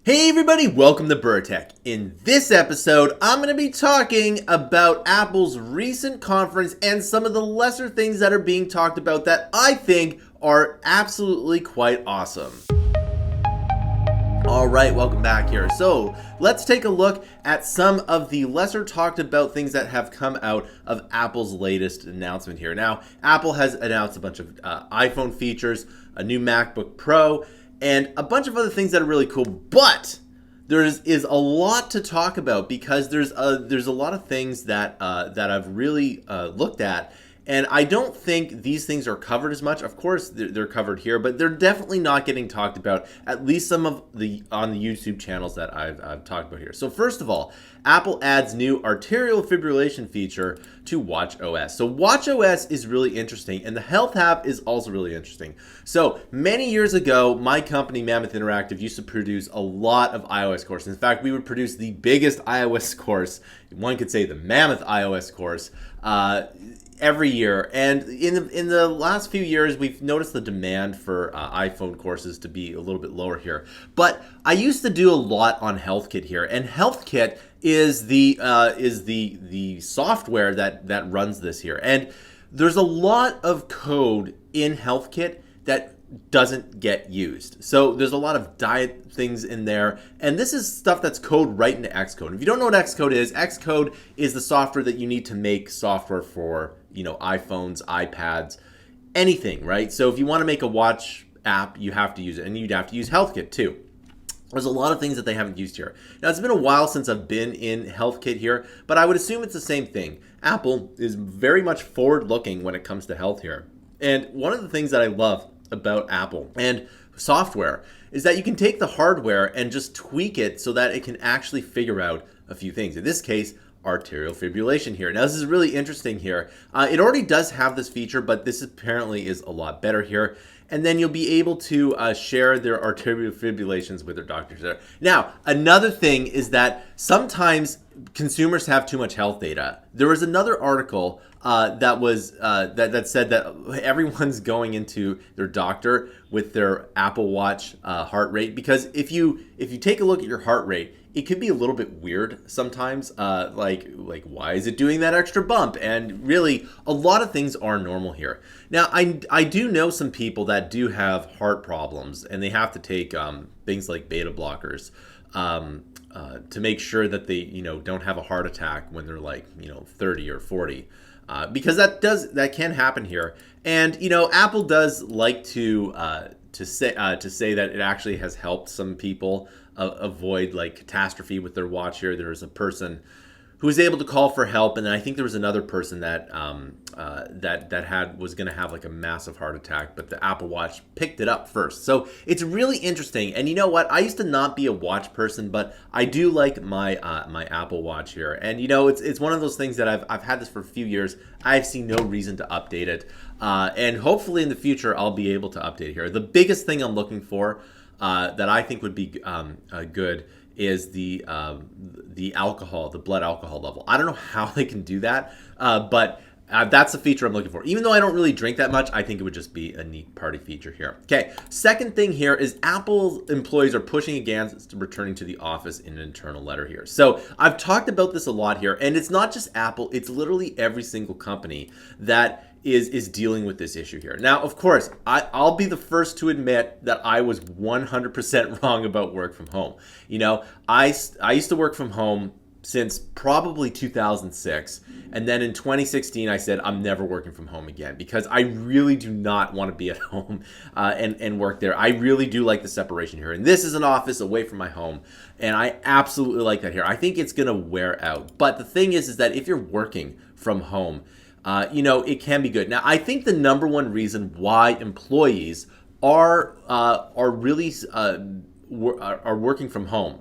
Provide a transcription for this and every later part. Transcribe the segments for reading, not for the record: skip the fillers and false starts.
Hey everybody, welcome to Bura. In this episode, I'm going to be talking about Apple's recent conference and some of the lesser things that are being talked about that I think are absolutely quite awesome. Alright, welcome back here. So, let's take a look at some of the lesser talked about things that have come out of Apple's latest announcement here. Now, Apple has announced a bunch of iPhone features, a new MacBook Pro, and a bunch of other things that are really cool, but there is a lot to talk about because there's a lot of things that I've really looked at, and I don't think these things are covered as much. Of course, they're covered here, but they're definitely not getting talked about, at least some of the on the YouTube channels that I've talked about here. So first of all, Apple adds new arterial fibrillation feature to watchOS. So watchOS is really interesting, and the Health app is also really interesting. So many years ago, my company, Mammoth Interactive, used to produce a lot of iOS courses. In fact, we would produce the biggest iOS course, one could say the Mammoth iOS course, every year. And in the last few years, we've noticed the demand for iPhone courses to be a little bit lower here. But I used to do a lot on HealthKit here, and HealthKit is the software that runs this here. And there's a lot of code in HealthKit that doesn't get used. So there's a lot of diet things in there, and this is stuff that's code right into Xcode. If you don't know what Xcode is the software that you need to make software for, iPhones, iPads, anything, right? So if you want to make a watch app, you have to use it, and you'd have to use HealthKit too. There's a lot of things that they haven't used here. Now, it's been a while since I've been in HealthKit here, but I would assume it's the same thing. Apple is very much forward-looking when it comes to health here. And one of the things that I love about Apple and software is that you can take the hardware and just tweak it so that it can actually figure out a few things. In this case, arterial fibrillation here. Now, this is really interesting here. It already does have this feature, but this apparently is a lot better here. And then you'll be able to share their arterial fibrillations with their doctors there. Now, another thing is that sometimes consumers have too much health data. There was another article that said that everyone's going into their doctor with their Apple Watch heart rate, because if you take a look at your heart rate, it could be a little bit weird sometimes, like why is it doing that extra bump? And really, a lot of things are normal here. Now, I do know some people that do have heart problems, and they have to take things like beta blockers to make sure that they don't have a heart attack when they're 30 or 40. Because that can happen here, and Apple does like to say that it actually has helped some people avoid catastrophe with their watch here. There's a person who was able to call for help, and I think there was another person that was going to have a massive heart attack, but the Apple Watch picked it up first. So it's really interesting. And you know what? I used to not be a watch person, but I do like my my Apple Watch here. And it's one of those things that I've had this for a few years. I see no reason to update it, and hopefully in the future I'll be able to update here. The biggest thing I'm looking for that I think would be good is the alcohol, the blood alcohol level. I don't know how they can do that, but that's the feature I'm looking for. Even though I don't really drink that much, I think it would just be a neat party feature here. Okay, second thing here is Apple employees are pushing against returning to the office in an internal letter here. So I've talked about this a lot here, and it's not just Apple, it's literally every single company that is dealing with this issue here. Now, of course, I'll be the first to admit that I was 100% wrong about work from home. I used to work from home since probably 2006, and then in 2016 I said I'm never working from home again because I really do not want to be at home and work there. I really do like the separation here, and this is an office away from my home, and I absolutely like that here. I think it's gonna wear out, but the thing is that if you're working from home, it can be good. Now, I think the number one reason why employees are really working from home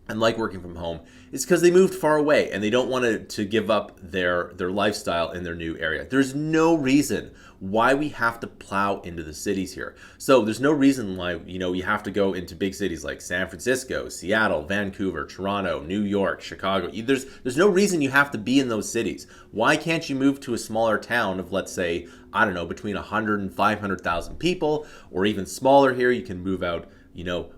and like working from home is because they moved far away and they don't want to give up their lifestyle in their new area. There's no reason why we have to plow into the cities here. So there's no reason why we have to go into big cities like San Francisco, Seattle, Vancouver, Toronto, New York, Chicago. There's no reason you have to be in those cities. Why can't you move to a smaller town of, let's say, I don't know, between 100 and 500,000 people, or even smaller here? You can move out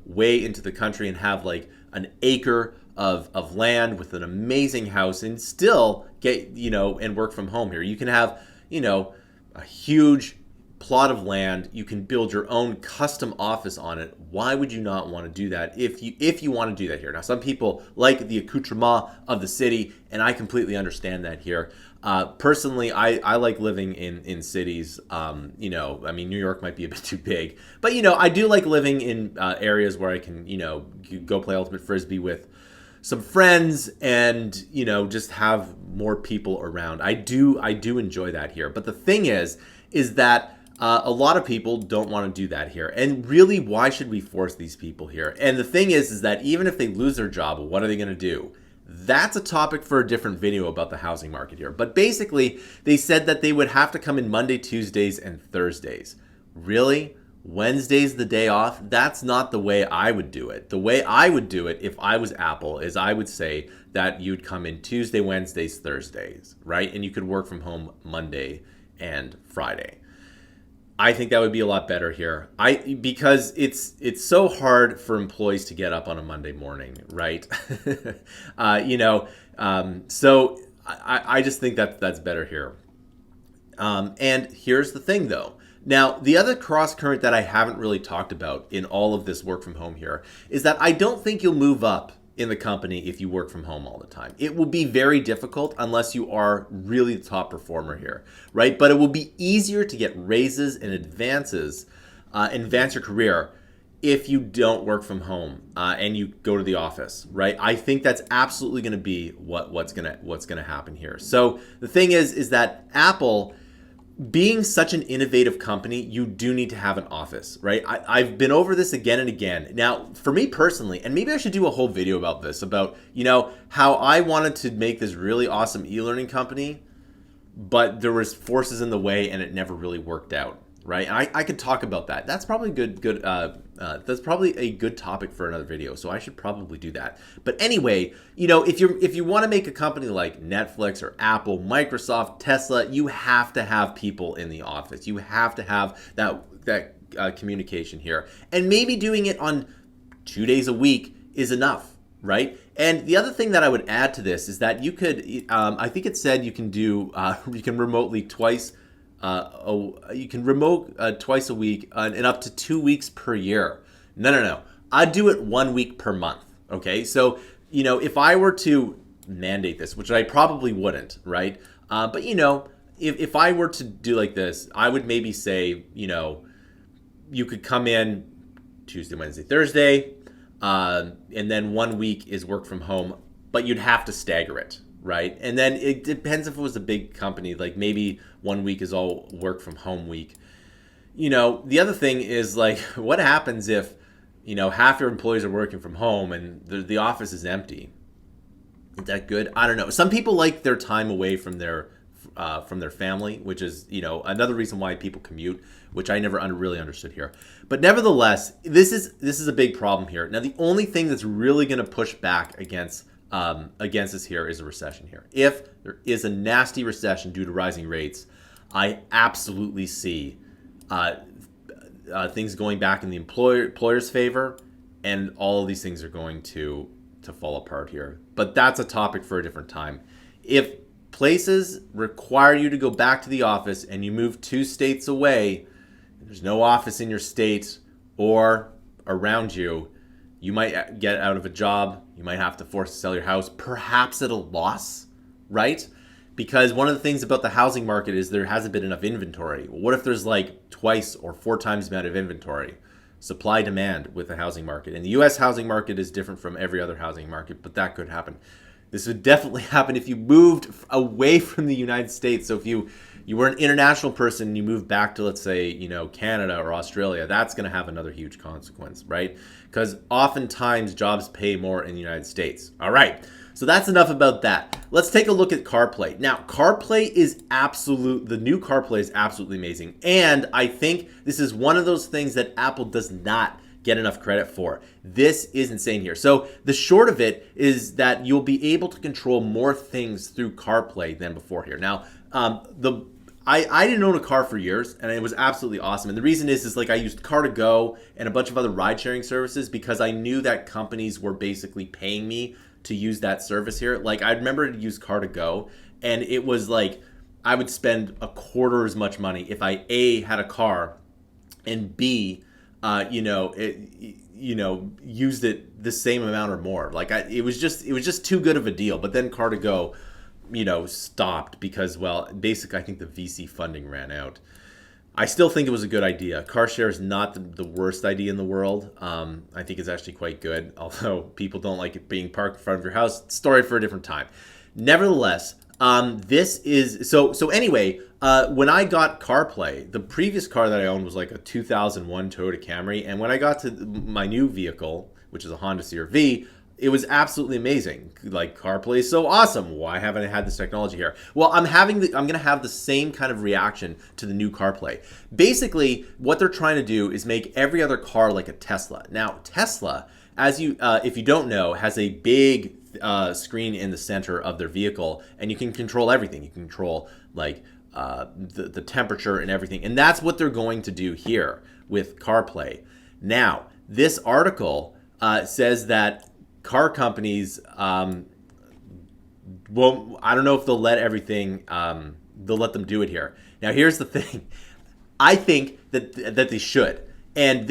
way into the country and have like an acre of land with an amazing house and still get, and work from home here. You can have, a huge plot of land. You can build your own custom office on it. Why would you not want to do that if you want to do that here? Now, some people like the accoutrement of the city, and I completely understand that here. Personally, I like living in cities. New York might be a bit too big, but I do like living in areas where I can go play ultimate frisbee with some friends and just have more people around. I do enjoy that here. But the thing is that a lot of people don't want to do that here. And really, why should we force these people here? And the thing is that even if they lose their job, what are they going to do? That's a topic for a different video about the housing market here. But basically, they said that they would have to come in Monday, Tuesdays, and Thursdays. Really? Wednesday's the day off? That's not the way I would do it. The way I would do it if I was Apple is I would say that you'd come in Tuesday, Wednesdays, Thursdays, right? And you could work from home Monday and Friday. I think that would be a lot better here. Because it's so hard for employees to get up on a Monday morning, right? So I just think that's better here. And here's the thing, though. Now, the other cross current that I haven't really talked about in all of this work from home here is that I don't think you'll move up in the company if you work from home all the time. It will be very difficult unless you are really the top performer here, right? But it will be easier to get raises and advance your career if you don't work from home and you go to the office, right? I think that's absolutely going to be what's going to happen here. So the thing is that Apple, being such an innovative company, you do need to have an office, right? I've been over this again and again. Now, for me personally, and maybe I should do a whole video about this, about, how I wanted to make this really awesome e-learning company, but there was forces in the way and it never really worked out, right? And I could talk about that. That's probably that's probably a good topic for another video, so I should probably do that. But anyway, if you want to make a company like Netflix or Apple, Microsoft, Tesla, you have to have people in the office. You have to have that communication here, and maybe doing it on 2 days a week is enough, right? And the other thing that I would add to this is that you could, I think it said you can do, you can remotely twice. You can remote twice a week and up to 2 weeks per year. No. I'd do it 1 week per month. Okay. So, if I were to mandate this, which I probably wouldn't, right? But if I were to do like this, I would maybe say, you could come in Tuesday, Wednesday, Thursday, and then 1 week is work from home, but you'd have to stagger it. Right. And then it depends if it was a big company, like maybe 1 week is all work from home week. The other thing is like, what happens if, half your employees are working from home and the office is empty? Is that good? I don't know. Some people like their time away from their family, which is, another reason why people commute, which I never really understood here. But nevertheless, this is a big problem here. Now, the only thing that's really going to push back against us here is a recession here. If there is a nasty recession due to rising rates, I absolutely see things going back in the employer's favor, and all of these things are going to fall apart here. But that's a topic for a different time. If places require you to go back to the office and you move 2 states away, and there's no office in your state or around you, you might get out of a job. You might have to force to sell your house, perhaps at a loss, right? Because one of the things about the housing market is there hasn't been enough inventory. What if there's like twice or 4 times the amount of inventory? Supply demand with the housing market. And the U.S. housing market is different from every other housing market, but that could happen. This would definitely happen if you moved away from the United States. So if you were an international person and you moved back to, let's say, Canada or Australia, that's going to have another huge consequence, right? Because oftentimes jobs pay more in the United States. All right. So that's enough about that. Let's take a look at CarPlay. Now, the new CarPlay is absolutely amazing. And I think this is one of those things that Apple does not get enough credit for. This is insane here. So the short of it is that you'll be able to control more things through CarPlay than before here. Now, I didn't own a car for years, and it was absolutely awesome. And the reason is like I used Car2Go and a bunch of other ride-sharing services because I knew that companies were basically paying me to use that service here. Like I remember to use Car2Go, and it was like I would spend a quarter as much money if I A, had a car, and B, used it the same amount or more. Like it was just too good of a deal. But then Car2Go, stopped because, well, basically I think the VC funding ran out. I still think it was a good idea. Car share is not the worst idea in the world. I think it's actually quite good, although people don't like it being parked in front of your house. Story for a different time. Nevertheless, this is so anyway, when I got CarPlay, the previous car that I owned was like a 2001 Toyota Camry, and when I got to my new vehicle, which is a Honda CR-V, it was absolutely amazing. Like, CarPlay is so awesome. Why haven't I had this technology here? Well, I'm going to have the same kind of reaction to the new CarPlay. Basically, what they're trying to do is make every other car like a Tesla. Now, Tesla, as you if you don't know, has a big screen in the center of their vehicle, and you can control everything. You can control like the temperature and everything, and that's what they're going to do here with CarPlay. Now, this article says that car companies I don't know if they'll let everything they'll let them do it here. Now, here's the thing. I think that they should, and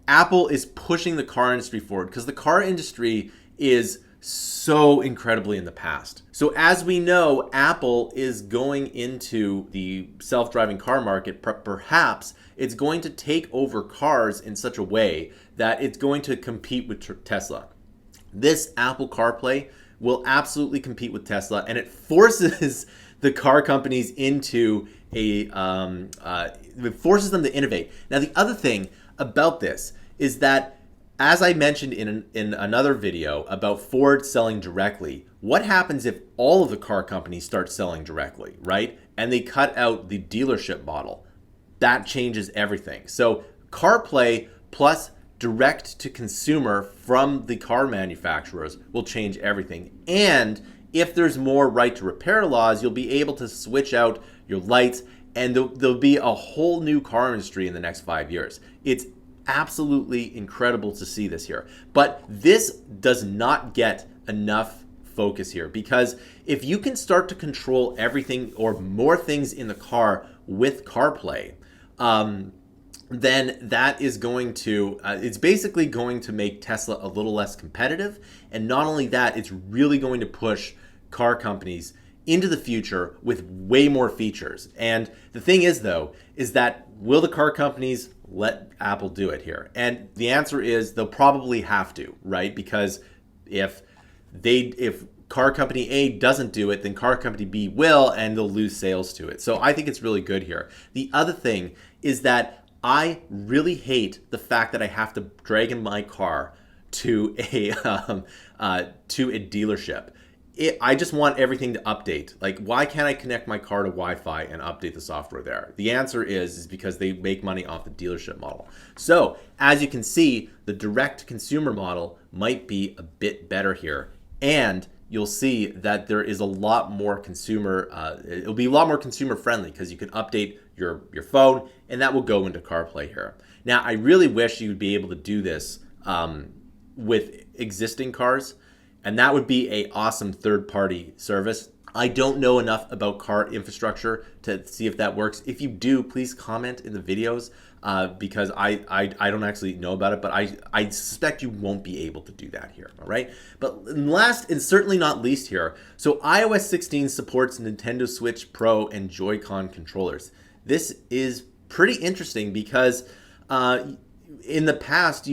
Apple is pushing the car industry forward because the car industry is so incredibly in the past. So as we know, Apple is going into the self-driving car market. Perhaps it's going to take over cars in such a way that it's going to compete with Tesla. This Apple CarPlay will absolutely compete with Tesla, and it forces the car companies into it forces them to innovate. Now, the other thing about this is that, as I mentioned in another video about Ford selling directly, what happens if all of the car companies start selling directly, right? And they cut out the dealership model. That changes everything. So CarPlay plus direct to consumer from the car manufacturers will change everything. And if there's more right to repair laws, you'll be able to switch out your lights, and there'll be a whole new car industry in the next 5 years. It's absolutely incredible to see this here. But this does not get enough focus here, because if you can start to control everything or more things in the car with CarPlay, then that is going to, it's basically going to make Tesla a little less competitive. And not only that, it's really going to push car companies into the future with way more features. And the thing is, though, is that will the car companies let Apple do it here? And the answer is they'll probably have to, right? Because if car company A doesn't do it, then car company B will, and they'll lose sales to it. So I think it's really good here. The other thing is that I really hate the fact that I have to drag in my car to a dealership. I just want everything to update. Like, why can't I connect my car to Wi-Fi and update the software there? The answer is because they make money off the dealership model. So, as you can see, the direct consumer model might be a bit better here. And you'll see that there is a lot more it'll be a lot more consumer friendly because you can update your phone, and that will go into CarPlay here. Now, I really wish you would be able to do this with existing cars, and that would be an awesome third-party service. I don't know enough about car infrastructure to see if that works. If you do, please comment in the videos because I don't actually know about it, but I suspect you won't be able to do that here, all right? But last and certainly not least here, so iOS 16 supports Nintendo Switch Pro and Joy-Con controllers. This is pretty interesting because in the past,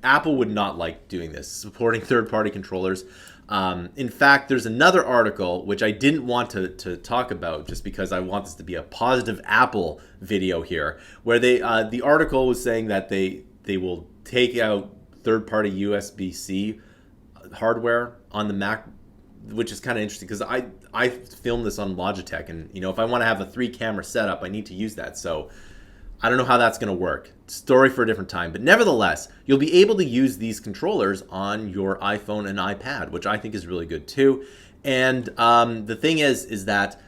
Apple would not like doing this, supporting third-party controllers. In fact, there's another article which I didn't want to talk about just because I want this to be a positive Apple video here, where the article was saying that they will take out third-party USB-C hardware on the Mac, which is kind of interesting because I filmed this on Logitech, and if I want to have a 3-camera setup, I need to use that. So I don't know how that's going to work. Story for a different time. But nevertheless, you'll be able to use these controllers on your iPhone and iPad, which I think is really good too. And the thing is that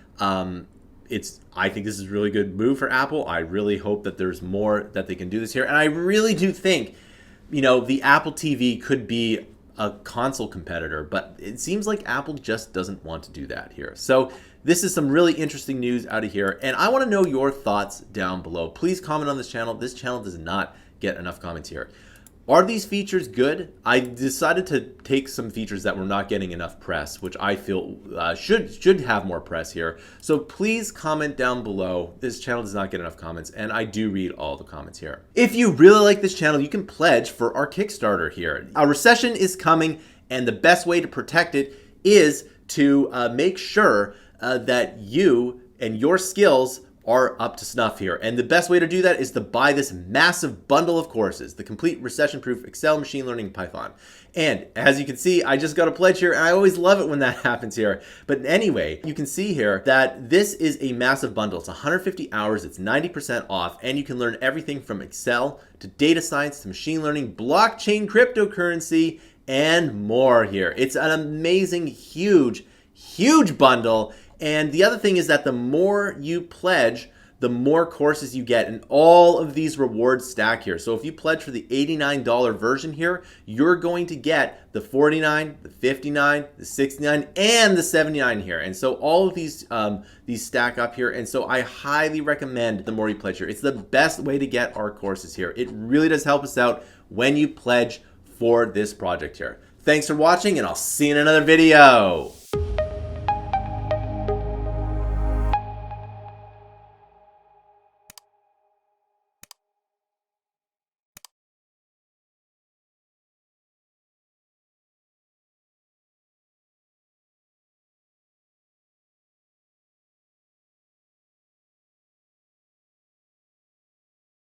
I think this is a really good move for Apple. I really hope that there's more that they can do this here. And I really do think, the Apple TV could be a console competitor, but it seems like Apple just doesn't want to do that here. So this is some really interesting news out of here, and I want to know your thoughts down below. Please comment on this channel. This channel does not get enough comments here. Are these features good? I decided to take some features that were not getting enough press, which I feel should have more press here. So please comment down below. This channel does not get enough comments, and I do read all the comments here. If you really like this channel, you can pledge for our Kickstarter here. A recession is coming, and the best way to protect it is to make sure that you and your skills are up to snuff here. And the best way to do that is to buy this massive bundle of courses, the complete recession-proof Excel, machine learning, Python. And as you can see, I just got a pledge here, and I always love it when that happens here. But anyway, you can see here that this is a massive bundle. It's 150 hours, it's 90% off, and you can learn everything from Excel to data science to machine learning, blockchain, cryptocurrency, and more here. It's an amazing, huge bundle. And the other thing is that the more you pledge, the more courses you get, and all of these rewards stack here. So if you pledge for the $89 version here, you're going to get the $49, the $59, the $69, and the $79 here. And so all of these stack up here. And so I highly recommend the more you pledge here. It's the best way to get our courses here. It really does help us out when you pledge for this project here. Thanks for watching, and I'll see you in another video.